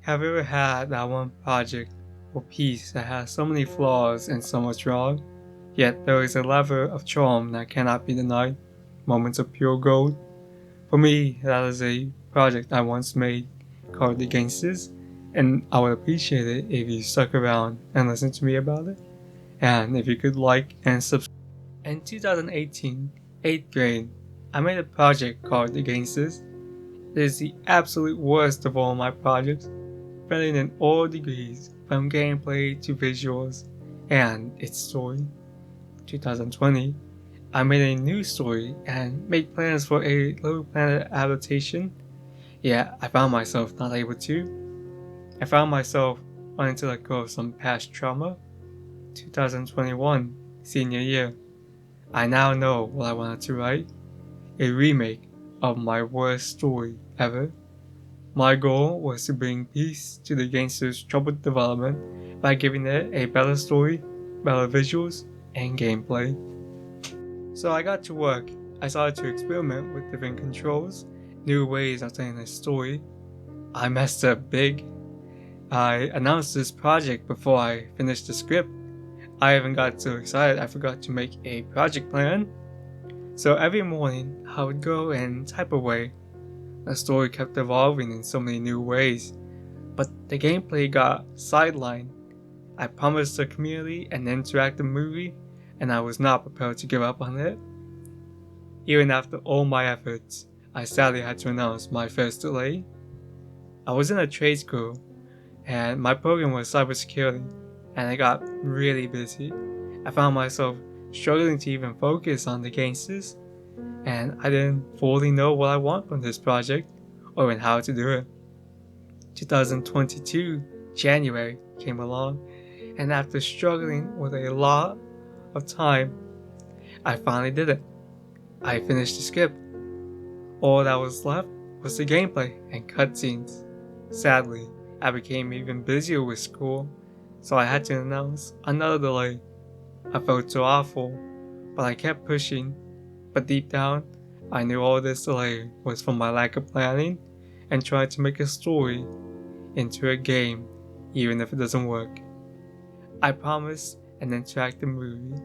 Have you ever had that one project or piece that has so many flaws and so much wrong, yet there is a level of charm that cannot be denied, moments of pure gold? For me, that is a project I once made called The Gangsters, and I would appreciate it if you stuck around and listened to me about it, and if you could like and subscribe. In 2018, 8th grade, I made a project called The Gangsters. It is the absolute worst of all my projects, failing in all degrees, from gameplay to visuals and its story. 2020, I made a new story and made plans for a Little Planet adaptation. Yeah, I found myself not able to. I found myself wanting to let go of some past trauma. 2021, senior year, I now know what I wanted to write: a remake of my worst story ever. My goal was to bring peace to the gangster's troubled development by giving it a better story, better visuals, and gameplay. So I got to work. I started to experiment with different controls, new ways of telling a story. I messed up big. I announced this project before I finished the script. I even got so excited I forgot to make a project plan. So every morning I would go and type away. The story kept evolving in so many new ways, but the gameplay got sidelined. I promised the community an interactive movie, and I was not prepared to give up on it. Even after all my efforts, I sadly had to announce my first delay. I was in a trade school, and my program was cybersecurity, and I got really busy. I found myself struggling to even focus on the gangsters, and I didn't fully know what I want from this project, or even how to do it. 2022, January came along, and after struggling with a lot of time, I finally did it. I finished the script. All that was left was the gameplay and cutscenes. Sadly, I became even busier with school, so I had to announce another delay. I felt so awful, but I kept pushing. But deep down, I knew all this delay was from my lack of planning and trying to make a story into a game, even if it doesn't work. I promised an interactive movie.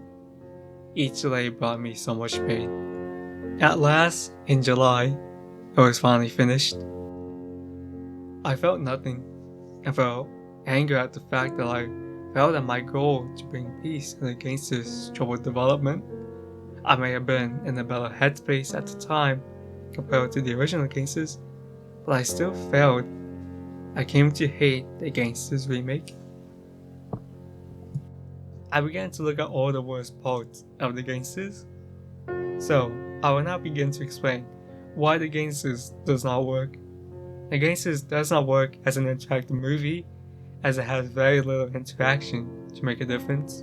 Each delay brought me so much pain. At last, in July, it was finally finished. I felt nothing. I felt anger at the fact that I failed at my goal to bring peace to the gangster's troubled development. I may have been in a better headspace at the time compared to the original gangsters, but I still failed. I came to hate the gangsters remake. I began to look at all the worst parts of the gangsters. So, I will now begin to explain why the gangsters does not work. The gangsters does not work as an interactive movie, as it has very little interaction to make a difference.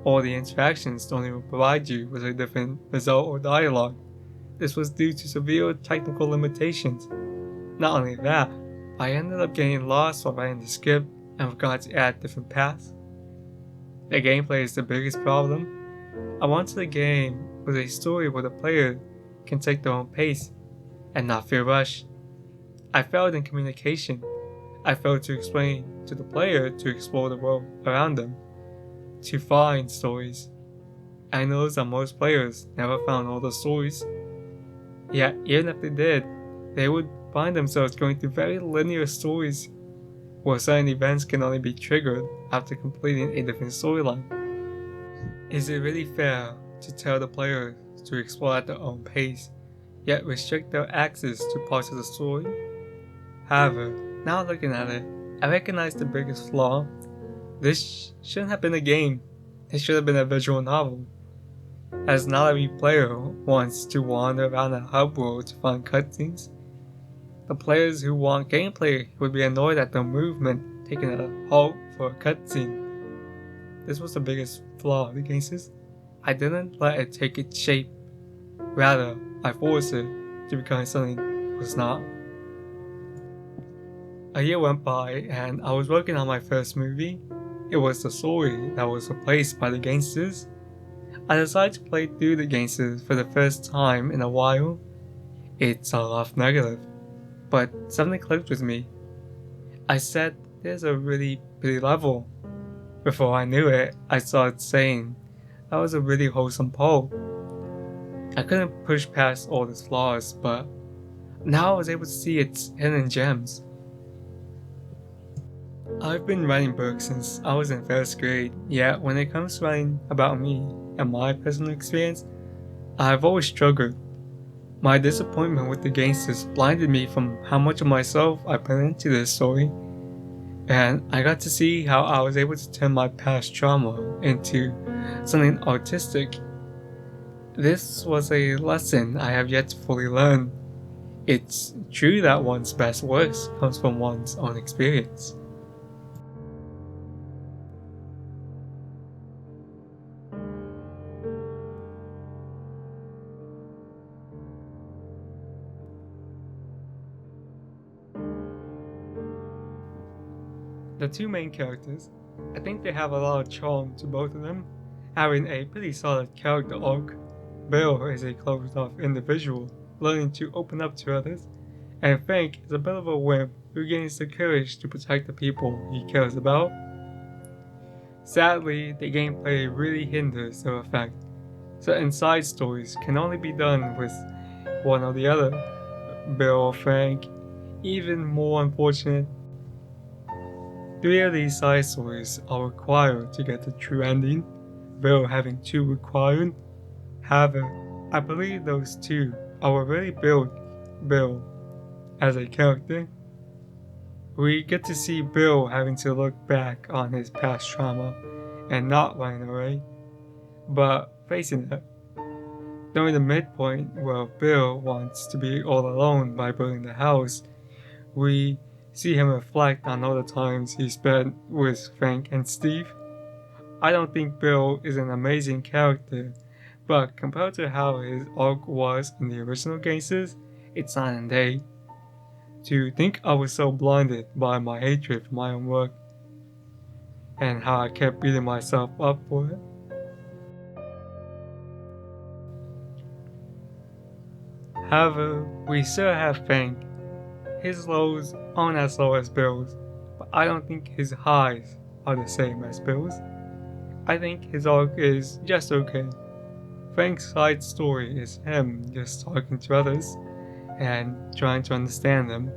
All the interactions don't even provide you with a different result or dialogue. This was due to severe technical limitations. Not only that, I ended up getting lost while writing the script and forgot to add different paths. The gameplay is the biggest problem. I wanted a game with a story where the player can take their own pace and not feel rushed. I failed in communication. I failed to explain to the player to explore the world around them, to find stories. I noticed that most players never found all the stories. Yet, even if they did, they would find themselves going through very linear stories where certain events can only be triggered after completing a different storyline. Is it really fair to tell the players to explore at their own pace, yet restrict their access to parts of the story? However, now looking at it, I recognize the biggest flaw. This shouldn't have been a game. It should have been a visual novel. As not every player wants to wander around a hub world to find cutscenes. The players who want gameplay would be annoyed at their movement taking a halt for a cutscene. This was the biggest flaw of the gangsters. I didn't let it take its shape. Rather, I forced it to become something it was not. A year went by and I was working on my first movie. It was the story that was replaced by the gangsters. I decided to play through the gangsters for the first time in a while. It started off negative, but something clicked with me. I said, "There's a really pretty level." Before I knew it, I started saying, "That was a really wholesome poem." I couldn't push past all its flaws, but now I was able to see its hidden gems. I've been writing books since I was in first grade, yet when it comes to writing about me and my personal experience, I've always struggled. My disappointment with the gangsters blinded me from how much of myself I put into this story, and I got to see how I was able to turn my past trauma into something artistic. This was a lesson I have yet to fully learn. It's true that one's best works comes from one's own experience. The two main characters, I think they have a lot of charm to both of them, having a pretty solid character arc. Bill is a closed off individual, learning to open up to others, and Frank is a bit of a wimp who gains the courage to protect the people he cares about. Sadly, the gameplay really hinders their effect. Certain side stories can only be done with one or the other, Bill or Frank. Even more unfortunate, three of these side stories are required to get the true ending, Bill having two required. However, I believe those two are what really build Bill as a character. We get to see Bill having to look back on his past trauma and not running away, but facing it. During the midpoint where Bill wants to be all alone by building the house, we see him reflect on all the times he spent with Frank and Steve. I don't think Bill is an amazing character, but compared to how his arc was in the original Gangsters, it's night and day. To think I was so blinded by my hatred for my own work, and how I kept beating myself up for it. However, we still have Frank. His lows aren't as low as Bill's, but I don't think his highs are the same as Bill's. I think his arc is just okay. Frank's side story is him just talking to others and trying to understand them.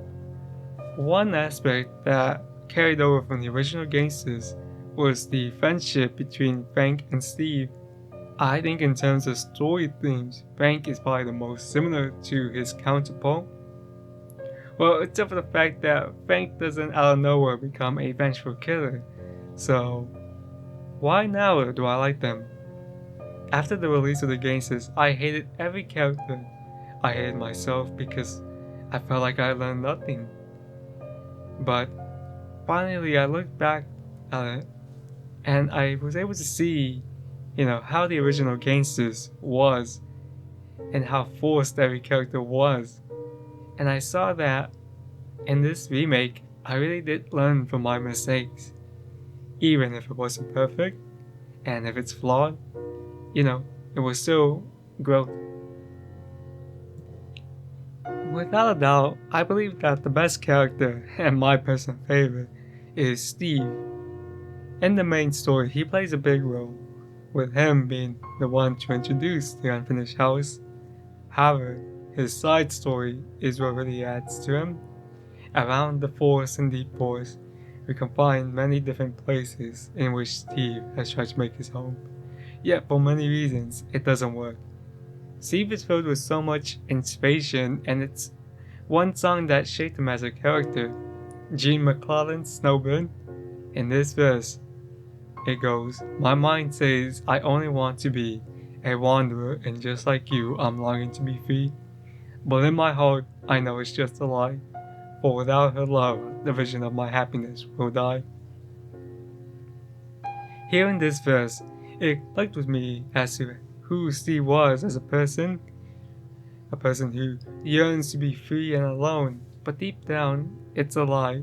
One aspect that carried over from the original Gangsters was the friendship between Frank and Steve. I think in terms of story themes, Frank is probably the most similar to his counterpart. Well, except for the fact that Frank doesn't out of nowhere become a vengeful killer, so why now do I like them? After the release of the Gangsters, I hated every character. I hated myself because I felt like I learned nothing. But finally I looked back at it and I was able to see, how the original Gangsters was and how forced every character was. And I saw that in this remake, I really did learn from my mistakes. Even if it wasn't perfect, and if it's flawed, it was still growth. Without a doubt, I believe that the best character, and my personal favorite, is Steve. In the main story, he plays a big role, with him being the one to introduce the unfinished house. However, his side story is what really adds to him. Around the forest and deep forest, we can find many different places in which Steve has tried to make his home. Yet for many reasons, it doesn't work. Steve is filled with so much inspiration, and it's one song that shaped him as a character. Gene MacLeod's Snowbird. In this verse, it goes, "My mind says I only want to be a wanderer, and just like you, I'm longing to be free. But in my heart, I know it's just a lie. For without her love, the vision of my happiness will die." Hearing this verse, it clicked with me as to who Steve was as a person who yearns to be free and alone, but deep down, it's a lie.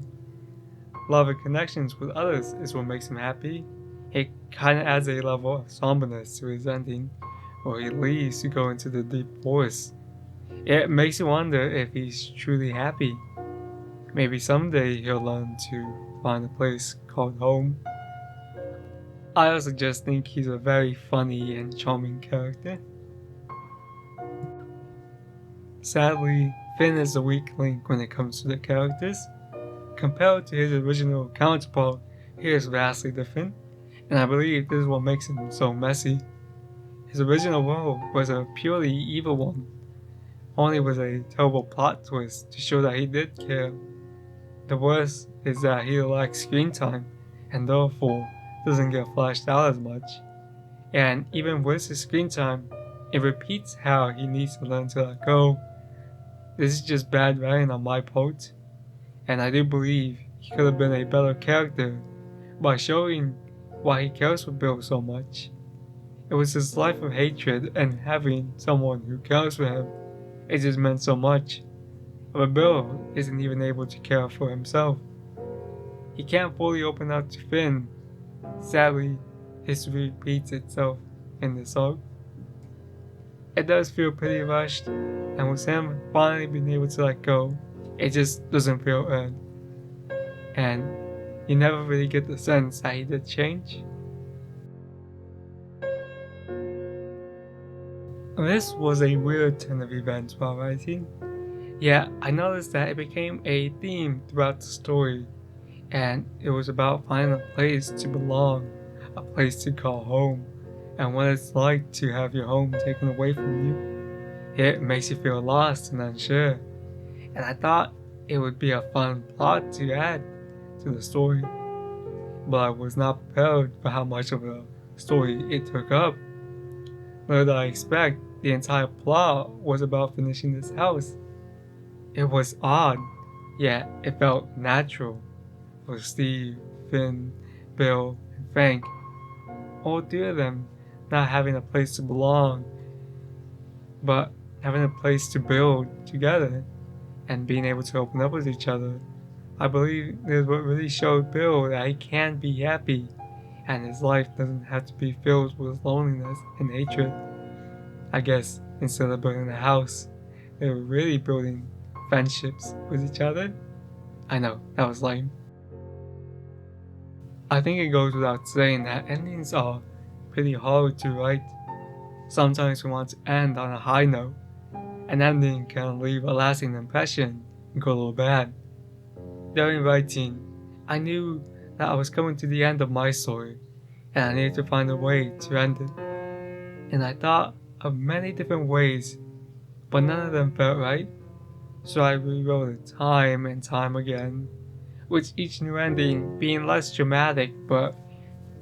Love and connections with others is what makes him happy. It kinda adds a level of somberness to his ending, where he leaves to go into the deep forest. It makes you wonder if he's truly happy. Maybe someday he'll learn to find a place called home. I also just think he's a very funny and charming character. Sadly, Finn is a weak link when it comes to the characters. Compared to his original counterpart, he is vastly different, and I believe this is what makes him so messy. His original role was a purely evil one, only with a terrible plot twist to show that he did care. The worst is that he lacks screen time, and therefore doesn't get fleshed out as much. And even with his screen time, it repeats how he needs to learn to let go. This is just bad writing on my part, and I do believe he could have been a better character by showing why he cares for Bill so much. It was his life of hatred, and having someone who cares for him, it just meant so much. But Bill isn't even able to care for himself. He can't fully open up to Finn. Sadly, history repeats itself in this arc. It does feel pretty rushed, and with him finally being able to let go, it just doesn't feel earned. And you never really get the sense that he did change. This was a weird turn of events while writing. Yeah, I noticed that it became a theme throughout the story, and it was about finding a place to belong, a place to call home, and what it's like to have your home taken away from you. It makes you feel lost and unsure, and I thought it would be a fun plot to add to the story, but I was not prepared for how much of a story it took up. Little did I expect the entire plot was about finishing this house. It was odd, yet it felt natural for Steve, Finn, Bill, and Frank, all three of them not having a place to belong, but having a place to build together and being able to open up with each other. I believe this is what really showed Bill that he can be happy and his life doesn't have to be filled with loneliness and hatred. I guess instead of building a house, they were really building friendships with each other. I know, that was lame. I think it goes without saying that endings are pretty hard to write. Sometimes we want to end on a high note. An ending can leave a lasting impression and go a little bad. During writing, I knew that I was coming to the end of my story and I needed to find a way to end it. And I thought of many different ways, but none of them felt right. So I rewrote it time and time again, with each new ending being less dramatic but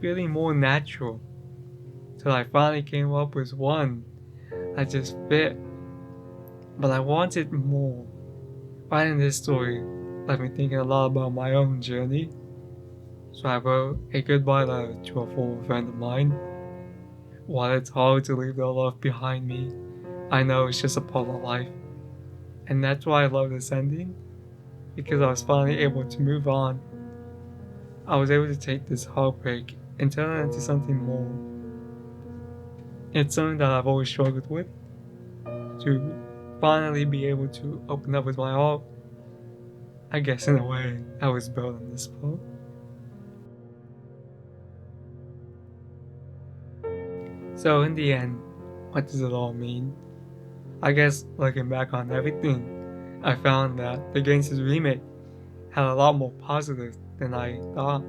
feeling more natural, till I finally came up with one that just fit. But I wanted more. Writing this story left me thinking a lot about my own journey, so I wrote a goodbye letter to a former friend of mine. While it's hard to leave their love behind me, I know it's just a part of life. And that's why I love this ending, because I was finally able to move on. I was able to take this heartbreak and turn it into something more. It's something that I've always struggled with, to finally be able to open up with my heart. I guess in a way, I was built on this part. So in the end, what does it all mean? I guess looking back on everything, I found that the Gangsters remake had a lot more positives than I thought.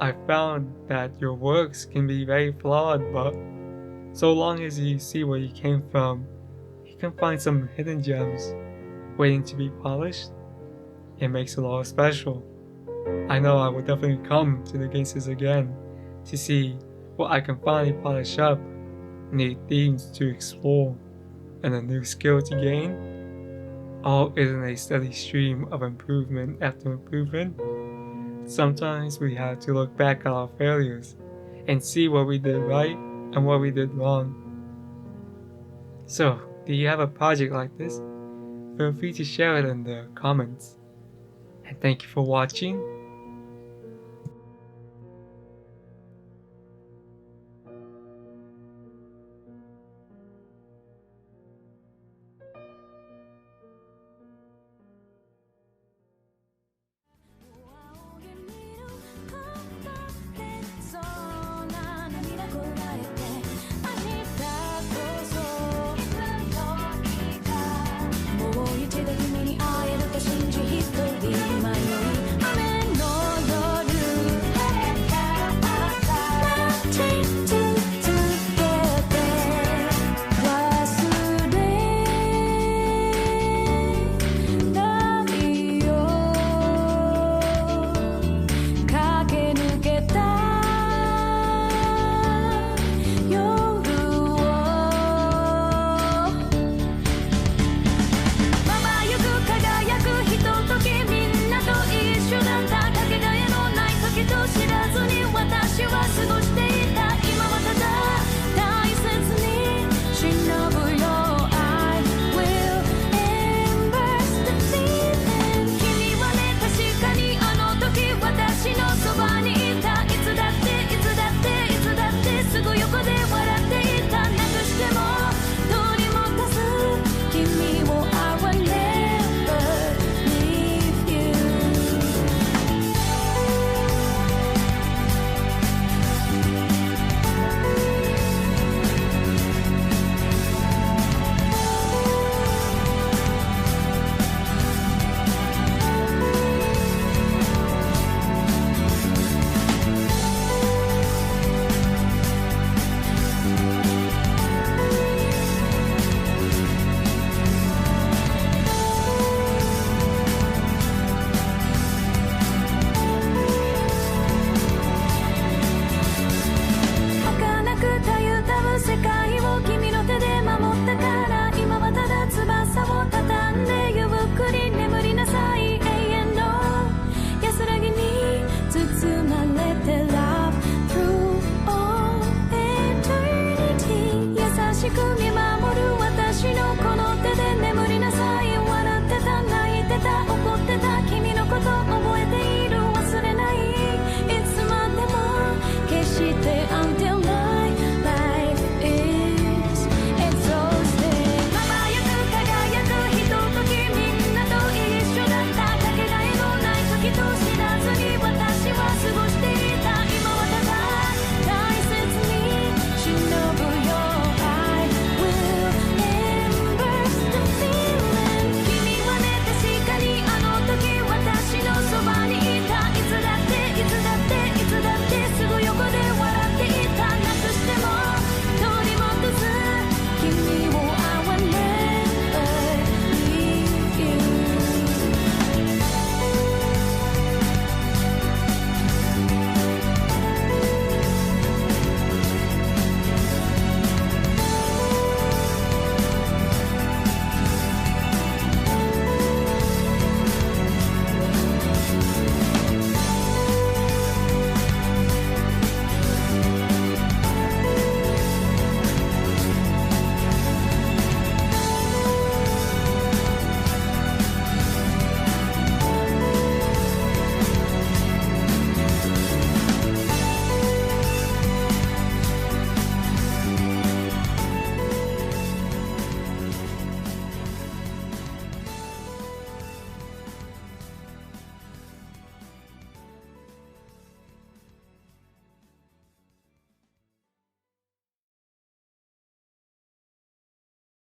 I found that your works can be very flawed, but so long as you see where you came from, you can find some hidden gems waiting to be polished. It makes it all special. I know I will definitely come to the Gangsters again to see what I can finally polish up, new themes to explore, and a new skill to gain. All isn't a steady stream of improvement after improvement. Sometimes we have to look back at our failures and see what we did right and what we did wrong. So, do you have a project like this? Feel free to share it in the comments. And thank you for watching. しな